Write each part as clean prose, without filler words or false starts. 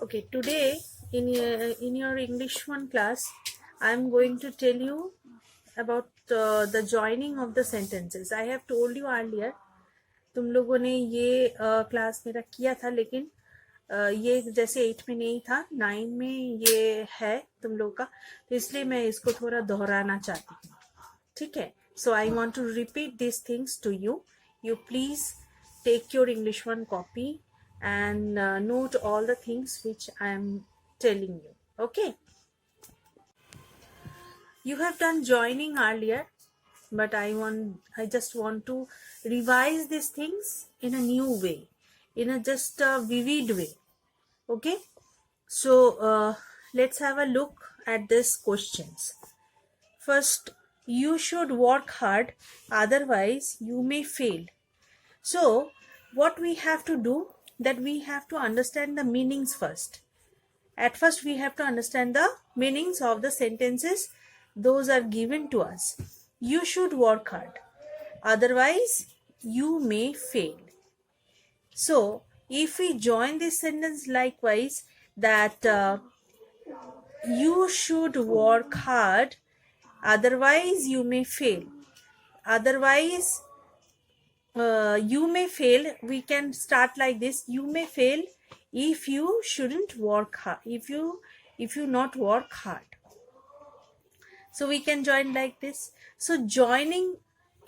Okay, today in your English 1 class, I'm going to tell you about the joining of the sentences. I have told you earlier, तुम लोगों ने ये class मेरा किया था, लेकिन ये जैसे 8 में नहीं था, 9 में ये है तुम लोग का, तो इसलिए मैं इसको थोड़ा दोहराना चाहती हूँ. ठीक है? So I want to repeat these things to you. You please take your English 1 copy and note all the things which I am telling you. Okay? You have done joining earlier, but I just want to revise these things in a new way, in a just a vivid way. Okay? So let's have a look at these questions. First, you should work hard, otherwise you may fail. So what we have to do, that we have to understand the meanings first. At first we have to understand the meanings of the sentences. Those are given to us. You should work hard, otherwise you may fail. So if we join this sentence likewise, that you should work hard, otherwise you may fail. Otherwise you may fail, we can start like this: you may fail if you shouldn't work hard, if you not work hard. So we can join like this. So joining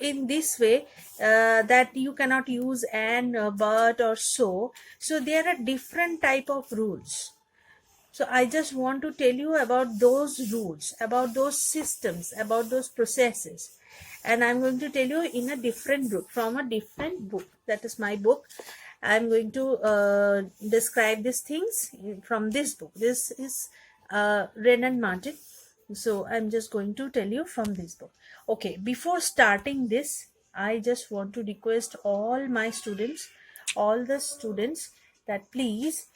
in this way, that you cannot use and, but or so there are different type of rules. So I just want to tell you about those rules, about those systems, about those processes. And I'm going to tell you in a different book, from a different book. That is my book. I'm going to describe these things from this book. This is Renan Martin. So I'm just going to tell you from this book. Okay, before starting this, I just want to request all my students, all the students, that please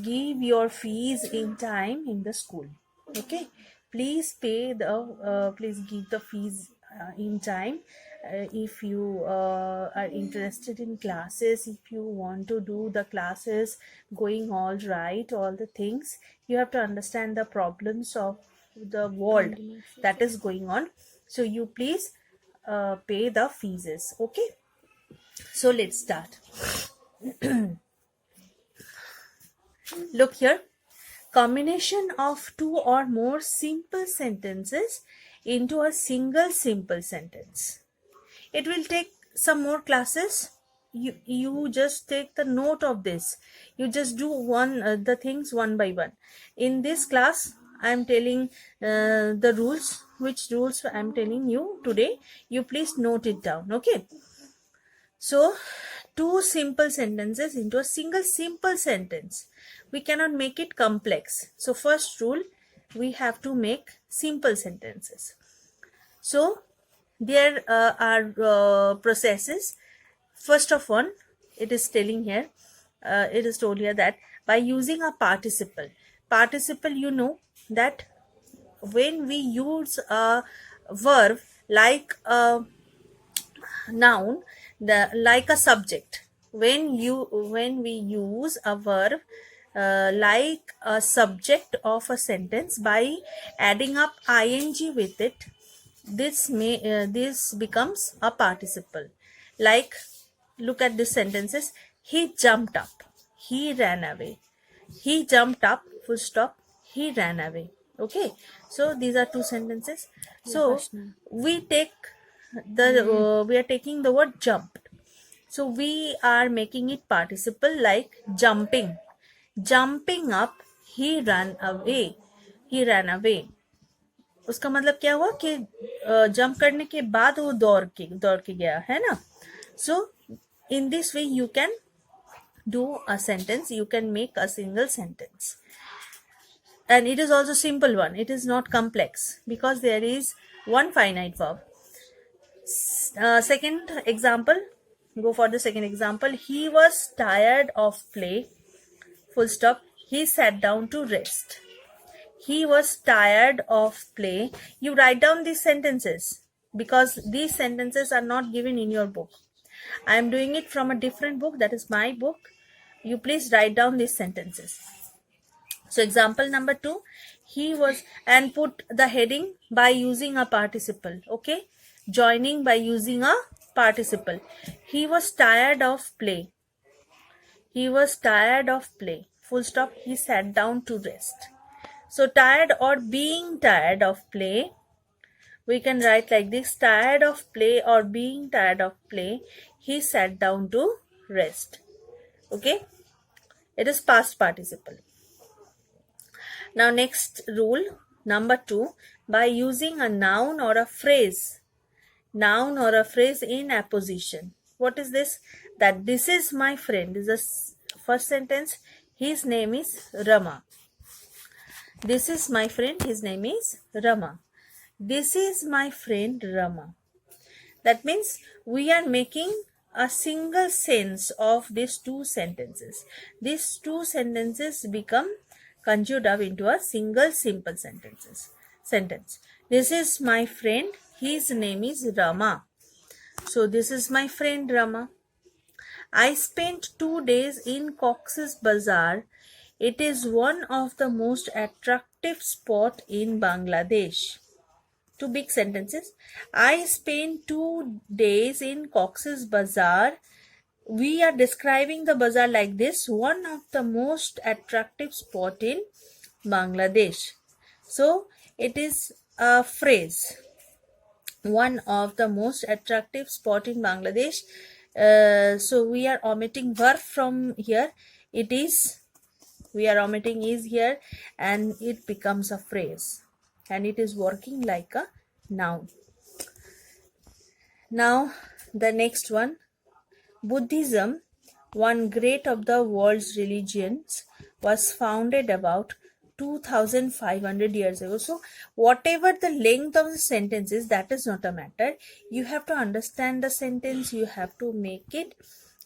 give your fees in time in the school. Okay, please pay the please give the fees in time. If you are interested in classes, if you want to do the classes going all right, all the things, you have to understand the problems of the world that is going on. So you please pay the fees. Okay, so let's start. Look here. Combination of two or more simple sentences into a single simple sentence. It will take some more classes. You just take the note of this. You just do the things one by one. In this class, I am telling the rules. Which rules I am telling you today? You please note it down. Okay. So two simple sentences into a single simple sentence. We cannot make it complex. So first rule, we have to make simple sentences. So there are processes. First of one, it is telling here, it is told here that by using a participle, you know that when we use a verb like a noun, like a subject, when we use a verb like a subject of a sentence, by adding up ing with it, this becomes a participle. Like, look at these sentences: he jumped up, he ran away. He jumped up, full stop, he ran away. Okay, so these are two sentences. So we take the we are taking the word jumped, so we are making it participle, like jumping up, he ran away. उसका मतलब क्या हुआ कि jump करने के बाद वो दौड़ के गया, है ना. So in this way you can do a sentence, you can make a single sentence, and it is also simple one. It is not complex because there is one finite verb. Second example, go for the second example. He was tired of play, full stop, he sat down to rest. He was tired of play. You write down these sentences because these sentences are not given in your book. I am doing it from a different book, that is my book. You please write down these sentences. So example number 2, he was, and put the heading by using a participle. Okay, joining by using a participle. He was tired of play. He was tired of play. Full stop. He sat down to rest. So tired or being tired of play, we can write like this: tired of play or being tired of play, he sat down to rest. Okay, it is past participle. Now next rule, number 2, by using a noun or a phrase. Noun or a phrase in apposition. What is this? That this is my friend is the first sentence. His name is Rama. This is my friend. His name is Rama. This is my friend Rama. That means we are making a single sense of these two sentences. These two sentences become conjured up into a single simple sentence. This is my friend. His name is Rama. So this is my friend Rama. I spent 2 days in Cox's Bazar. It is one of the most attractive spot in Bangladesh. Two big sentences. I spent 2 days in Cox's Bazar. We are describing the bazaar like this: one of the most attractive spot in Bangladesh. So it is a phrase. One of the most attractive spot in Bangladesh. So we are omitting verb from here. It is, we are omitting is here, and it becomes a phrase, and it is working like a noun. Now the next one, Buddhism, one great of the world's religions, was founded about 2500 years ago. So whatever the length of the sentence is, that is not a matter. You have to understand the sentence, you have to make it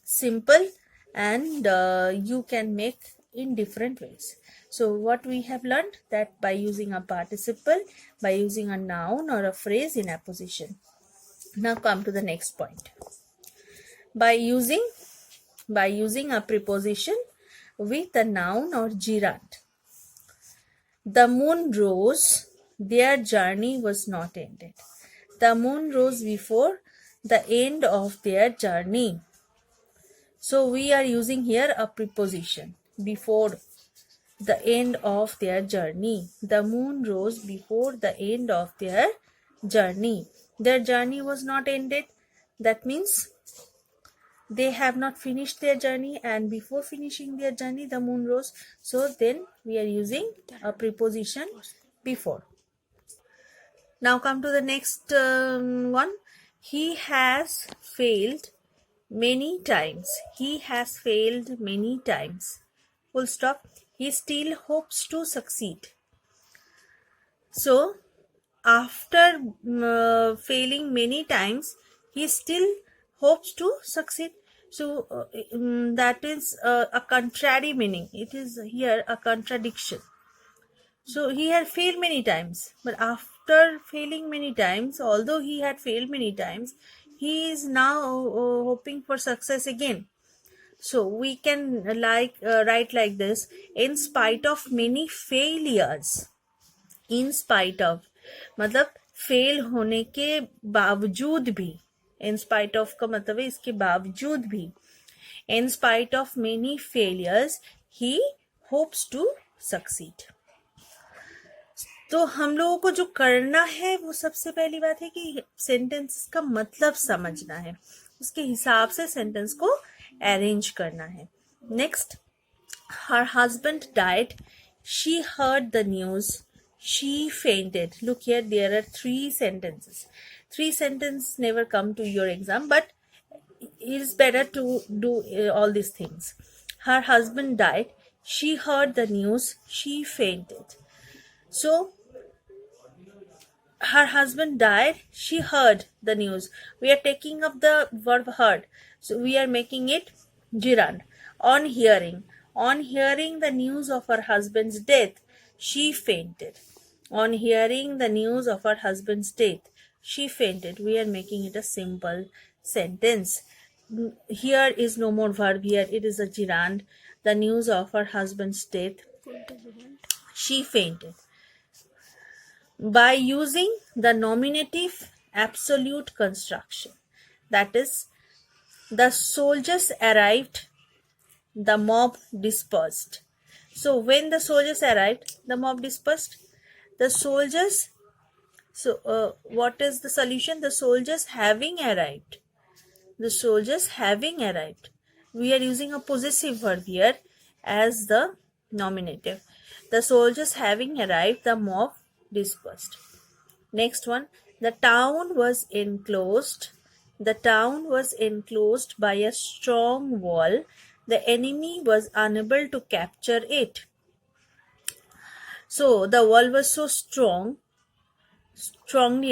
simple, and you can make in different ways. So what we have learned, that by using a participle, by using a noun or a phrase in apposition. Now come to the next point. By using a preposition with a noun or gerund. The moon rose, their journey was not ended. The moon rose before the end of their journey. So we are using here a preposition, before the end of their journey. The moon rose before the end of their journey. Their journey was not ended. That means they have not finished their journey, and before finishing their journey the moon rose. So then we are using a preposition before. Now come to the next one. He has failed many times. He has failed many times. Full stop. He still hopes to succeed. So after failing many times, he still hopes to succeed. So that is a contrary meaning. It is here a contradiction. So he had failed many times, but after failing many times, although he had failed many times, he is now hoping for success again. So we can write like this: in spite of many failures. In spite of मतलब fail होने के बावजूद भी, in spite of का मतलब है इसके बावजूद भी. In spite of many failures, he hopes to succeed. तो हम लोगों को जो करना है वो सबसे पहली बात है कि सेंटेंस का मतलब समझना है, उसके हिसाब से सेंटेंस को अरेंज करना है. Next, her husband died, she heard the news, she fainted. Look here, there are 3 sentences. 3 sentences never come to your exam, but it is better to do all these things. Her husband died, she heard the news, she fainted. So her husband died, she heard the news. We are taking up the verb heard, so we are making it gerund. On hearing the news of her husband's death, she fainted. On hearing the news of her husband's death, she fainted. We are making it a simple sentence. Here is no more verb here, it is a gerund. The news of her husband's death. she fainted. By using the nominative absolute construction, that is, the soldiers arrived, the mob dispersed. So when the soldiers arrived, the mob dispersed. The soldiers, what is the solution? The soldiers having arrived. The soldiers having arrived. We are using a possessive verb here as the nominative. The soldiers having arrived, the mob dispersed. Next one, the town was enclosed. The town was enclosed by a strong wall. The enemy was unable to capture it. So the wall was so strongly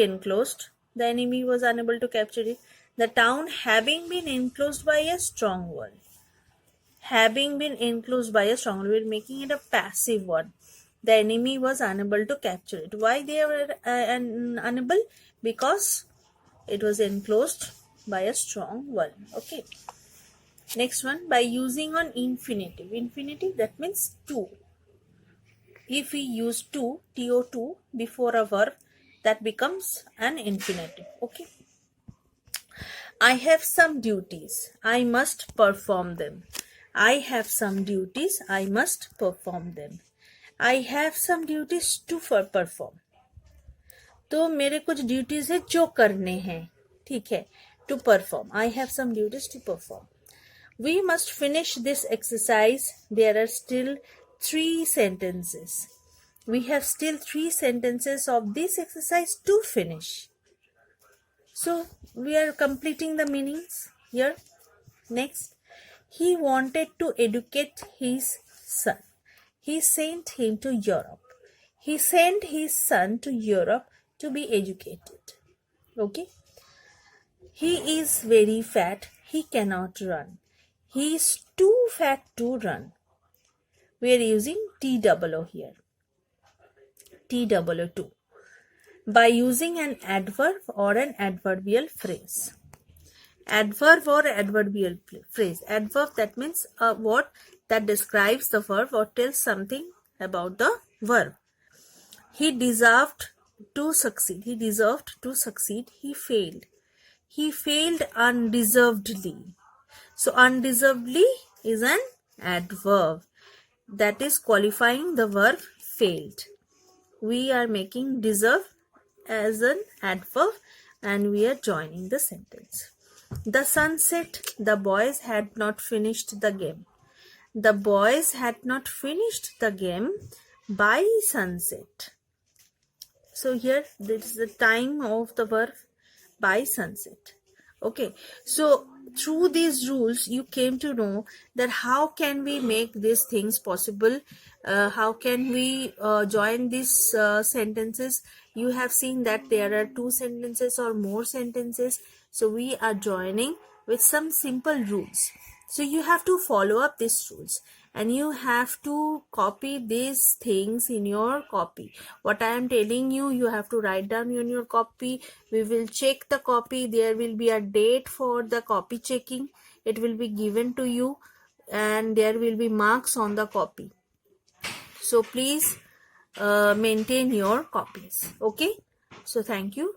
enclosed, the enemy was unable to capture it. The town having been enclosed by a strong wall. Having been enclosed by a strong wall, we're making it a passive one. The enemy was unable to capture it. Why they were unable? Because it was enclosed by a strong wall. Okay. Next one, by using an infinitive. Infinitive, that means to. If we use to, to before a verb, that becomes an infinitive. Okay. I have some duties. I must perform them. I have some duties. I must perform them. I have some duties to perform. तो मेरे कुछ duties है जो करने हैं, ठीक है. To perform. I have some duties to perform. We must finish this exercise. There are still 3 sentences. We have still 3 sentences of this exercise to finish. So we are completing the meanings here. Next, he wanted to educate his son. He sent him to Europe. He sent his son to Europe to be educated. Okay. He is very fat. He cannot run. He is too fat to run. We are using TOO here. TOO. By using an adverb or an adverbial phrase. Adverb or adverbial phrase. Adverb, that means a word that describes the verb or tells something about the verb. He deserved to succeed. He deserved to succeed. He failed. He failed undeservedly. So undeservedly is an adverb that is qualifying the verb failed. We are making deserve as an adverb and we are joining the sentence. The sun set. The boys had not finished the game. The boys had not finished the game by sunset. So here this is the time of the verb by sunset. Okay, so through these rules you came to know that how can we make these things possible, how can we join these sentences. You have seen that there are 2 sentences or more sentences, so we are joining with some simple rules. So you have to follow up these rules and you have to copy these things in your copy. What I am telling you, you have to write down in your copy. We will check the copy. There will be a date for the copy checking. It will be given to you and there will be marks on the copy. So please maintain your copies. Okay. So thank you.